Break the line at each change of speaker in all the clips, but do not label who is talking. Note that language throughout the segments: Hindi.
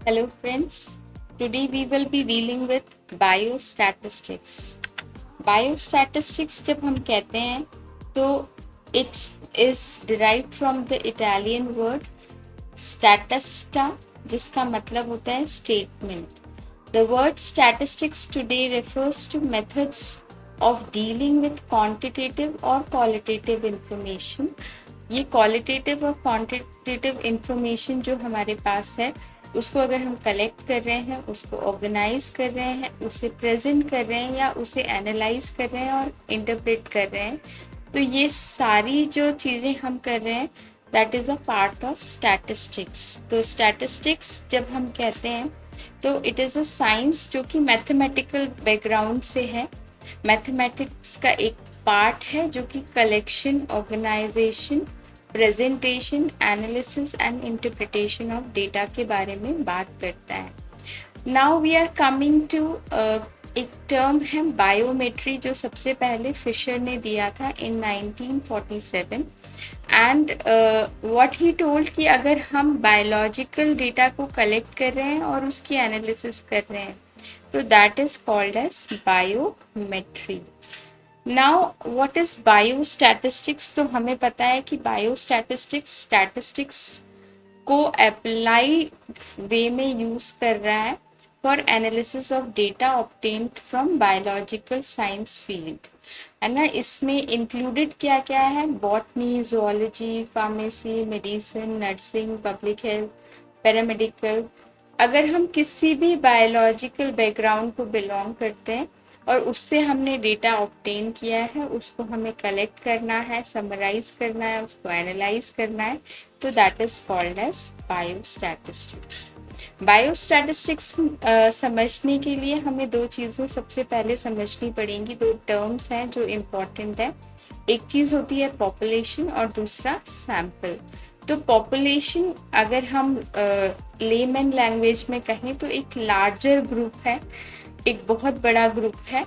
Hello friends, today we will be dealing with biostatistics. Biostatistics जब हम कहते हैं तो it is derived from the Italian word statista जिसका मतलब होता है statement. The word statistics today refers to methods of dealing with quantitative or qualitative information. ये क्वालिटेटिव और क्वांटिटेटिव इंफॉर्मेशन जो हमारे पास है उसको अगर हम कलेक्ट कर रहे हैं, उसको ऑर्गेनाइज कर रहे हैं, उसे प्रेजेंट कर रहे हैं या उसे एनालाइज कर रहे हैं और इंटरप्रेट कर रहे हैं, तो ये सारी जो चीज़ें हम कर रहे हैं that is a part of statistics. तो स्टैटिस्टिक्स जब हम कहते हैं तो इट इज़ अ साइंस जो कि मैथमेटिकल बैकग्राउंड से है. मैथमेटिक्स का एक पार्ट है जो कि collection, organization, presentation, analysis and interpretation of data के बारे में बात करता है. Now we are coming to एक टर्म है बायोमेट्री जो सबसे पहले फिशर ने दिया था in 1947 and what he told कि अगर हम बायोलॉजिकल डेटा को कलेक्ट कर रहे हैं और उसकी एनालिसिस कर रहे हैं तो that is called as biometry. Now what is biostatistics? तो हमें पता है कि बायोस्टैटिस्टिक्स स्टैटिस्टिक्स को अप्लाई वे में यूज कर रहा है for analysis of data obtained from biological science field, है ना. इसमें इंक्लूडेड क्या क्या है? Botany, zoology, pharmacy, medicine, nursing, public health, paramedical. अगर हम किसी भी बायोलॉजिकल बैकग्राउंड को बिलोंग करते हैं और उससे हमने डेटा ऑब्टेन किया है, उसको हमें कलेक्ट करना है, समराइज करना है, उसको एनालाइज करना है, तो that is called as biostatistics. Biostatistics समझने के लिए हमें दो चीज़ें सबसे पहले समझनी पड़ेंगी. दो टर्म्स हैं जो इम्पोर्टेंट है. एक चीज़ होती है पॉपुलेशन और दूसरा सैंपल. तो पॉपुलेशन अगर हम लेमन लैंग्वेज में कहें तो एक लार्जर ग्रुप है, एक बहुत बड़ा ग्रुप है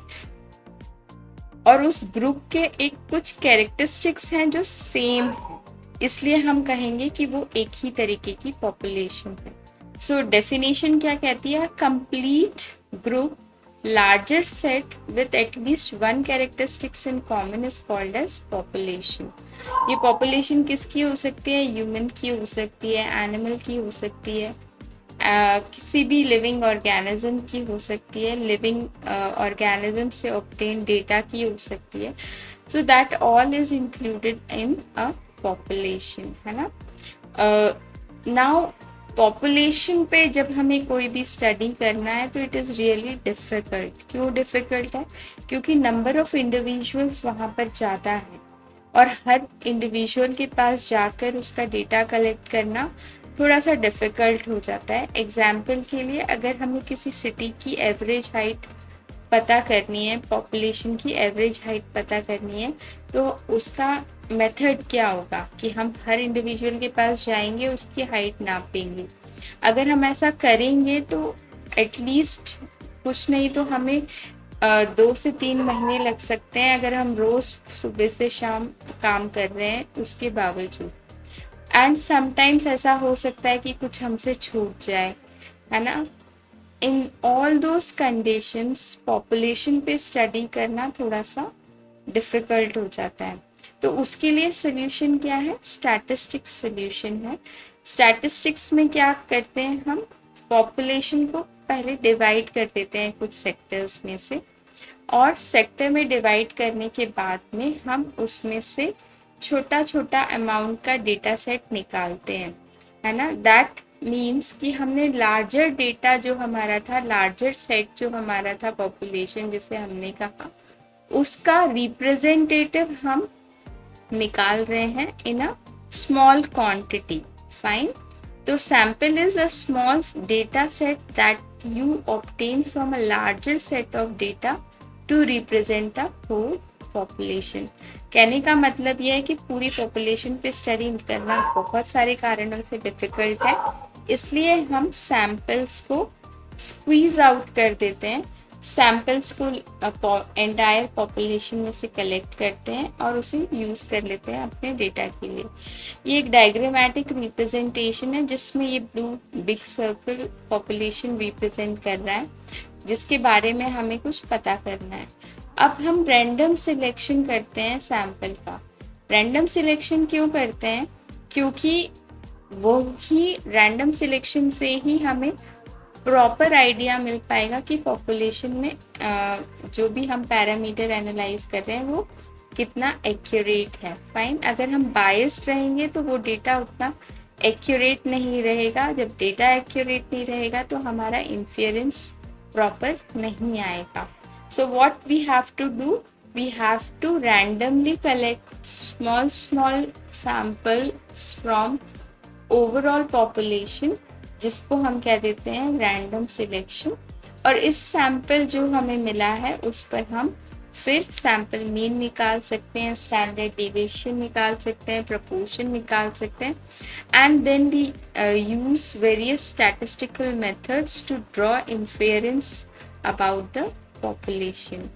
और उस ग्रुप के एक कुछ कैरेक्टरिस्टिक्स हैं जो सेम है, इसलिए हम कहेंगे कि वो एक ही तरीके की पॉपुलेशन है. सो डेफिनेशन क्या कहती है? Complete group larger set with at least one characteristics in common is called as population. ये population किसकी हो सकती है? ह्यूमन की हो सकती है, एनिमल की हो सकती है, किसी भी लिविंग ऑर्गेनिज्म की हो सकती है, लिविंग ऑर्गेनिज्म से ऑब्टेन डेटा की हो सकती है. So that all is included in a population, है ना. नाउ पॉपुलेशन पे जब हमें कोई भी स्टडी करना है तो इट इज़ रियली डिफ़िकल्ट. क्यों डिफ़िकल्ट है? क्योंकि नंबर ऑफ इंडिविजुअल्स वहाँ पर ज़्यादा है और हर इंडिविजुअल के पास जाकर उसका डेटा कलेक्ट करना थोड़ा सा डिफ़िकल्ट हो जाता है. एग्जाम्पल के लिए अगर हमें किसी सिटी की एवरेज हाइट पता करनी है, पॉपुलेशन की एवरेज हाइट पता करनी है, तो उसका मेथड क्या होगा कि हम हर इंडिविजुअल के पास जाएंगे, उसकी हाइट नापेंगे. अगर हम ऐसा करेंगे तो एटलीस्ट कुछ नहीं तो हमें 2 से 3 महीने लग सकते हैं अगर हम रोज सुबह से शाम काम कर रहे हैं उसके बावजूद. एंड समटाइम्स ऐसा हो सकता है कि कुछ हमसे छूट जाए, है ना. In all those conditions population पे स्टडी करना थोड़ा सा डिफ़िकल्ट हो जाता है. तो उसके लिए सोल्यूशन क्या है? स्टैटिस्टिक्स सोल्यूशन है. स्टैटिस्टिक्स में क्या करते हैं हम? पॉपुलेशन को पहले डिवाइड कर देते हैं कुछ सेक्टर्स में से और सेक्टर में डिवाइड करने के बाद में हम उसमें से छोटा छोटा अमाउंट का डेटा सेट निकालते हैं, है ना. दैट मीन्स कि हमने लार्जर डेटा जो हमारा था, लार्जर सेट जो हमारा था पॉपुलेशन जिसे हमने कहा, उसका रिप्रेजेंटेटिव हम निकाल रहे हैं in a small quantity. Fine. तो sample is a small data set that you obtain from a larger set of data to represent the whole population. कहने का मतलब यह है कि पूरी पॉपुलेशन पे स्टडी करना बहुत सारे कारणों से डिफिकल्ट है, इसलिए हम सैंपल्स को स्क्वीज आउट कर देते हैं सैम्पल्स को एंटायर पॉपुलेशन में से कलेक्ट करते हैं और उसे यूज़ कर लेते हैं अपने डेटा के लिए। ये एक डायग्रामेटिक रिप्रेजेंटेशन है जिसमें ये blue big circle population represent कर रहा है, जिसके बारे में हमें कुछ पता करना है। अब हम रैंडम सिलेक्शन करते हैं सैंपल का। रैंडम सिलेक्शन क्यों करते हैं? क्योंकि वो ही रैंडम सिलेक्शन से ही हमें प्रॉपर आइडिया मिल पाएगा कि पॉपुलेशन में जो भी हम पैरामीटर एनालाइज कर रहे हैं वो कितना एक्यूरेट है। फाइन, अगर हम बायस्ड रहेंगे तो वो डेटा उतना एक्यूरेट नहीं रहेगा। जब डेटा एक्यूरेट नहीं रहेगा तो हमारा इन्फेरेंस प्रॉपर नहीं आएगा। So what we have to do, we have to randomly collect small samples from overall population, जिसको हम क्या देते हैं, रैंडम सिलेक्शन। और इस सैंपल जो हमें मिला है उस पर हम फिर सैंपल मीन निकाल सकते हैं, स्टैंडर्ड डिविएशन निकाल सकते हैं, प्रपोर्शन निकाल सकते हैं, and then we use various statistical methods to draw inference about the population.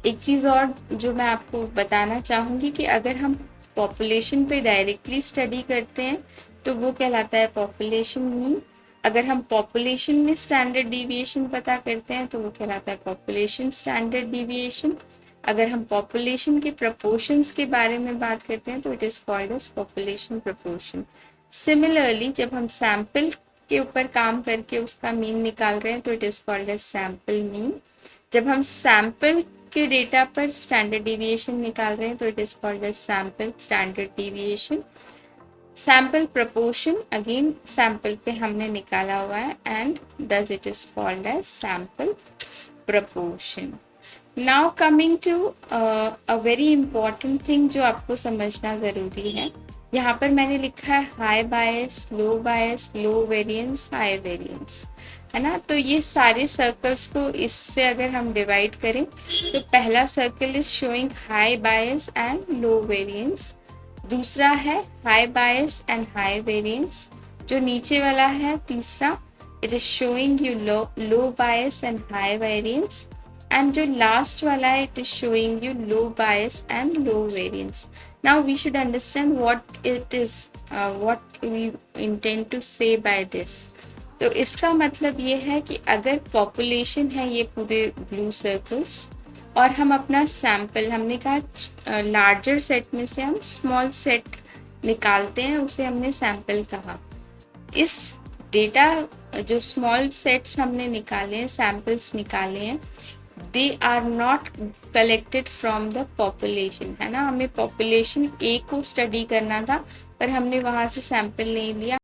एक चीज़ और जो मैं आपको बताना चाहूँगी कि अगर हम पॉपुलेशन पे डायरेक्टली स्टडी करते हैं तो वो कहलाता है पॉपुलेशन मीन। अगर हम पॉपुलेशन में स्टैंडर्ड डिविएशन पता करते हैं तो वो कहलाता है पॉपुलेशन स्टैंडर्ड डिविएशन। अगर हम पॉपुलेशन के प्रपोर्शंस के बारे में बात करते हैं तो it is called as population proportion. Similarly जब हम सैंपल के ऊपर काम करके उसका मीन निकाल रहे हैं तो it is called as sample mean. जब हम सैंपल के डेटा पर स्टैंडर्ड डिविएशन निकाल रहे हैं तो it is called as sample standard deviation. Sample proportion again sample पे हमने निकाला हुआ है and thus it is called as sample proportion. Now coming to a very important thing जो आपको समझना ज़रूरी है। यहाँ पर मैंने लिखा है हाई बायस, लो वेरिएंस, हाई वेरिएंस, है ना। तो ये सारे सर्कल्स को इससे अगर हम डिवाइड करें तो पहला circle is showing high bias and low variance, दूसरा है high bias and high variance, जो नीचे वाला है तीसरा it is showing you low bias and high variance, and जो लास्ट वाला है it is showing you low bias and low variance. Now we should understand what it is, what we intend to say by this. तो इसका मतलब ये है कि अगर पॉपुलेशन है ये पूरे ब्लू सर्कल्स और हम अपना सैंपल, हमने कहा लार्जर सेट में से हम स्मॉल सेट निकालते हैं, उसे हमने सैंपल कहा। इस डेटा जो स्मॉल सेट्स हमने निकाले हैं, सैंपल्स निकाले हैं, they are not collected from the population, है ना। हमें पॉपुलेशन ए को स्टडी करना था पर हमने वहाँ से सैंपल नहीं लिया,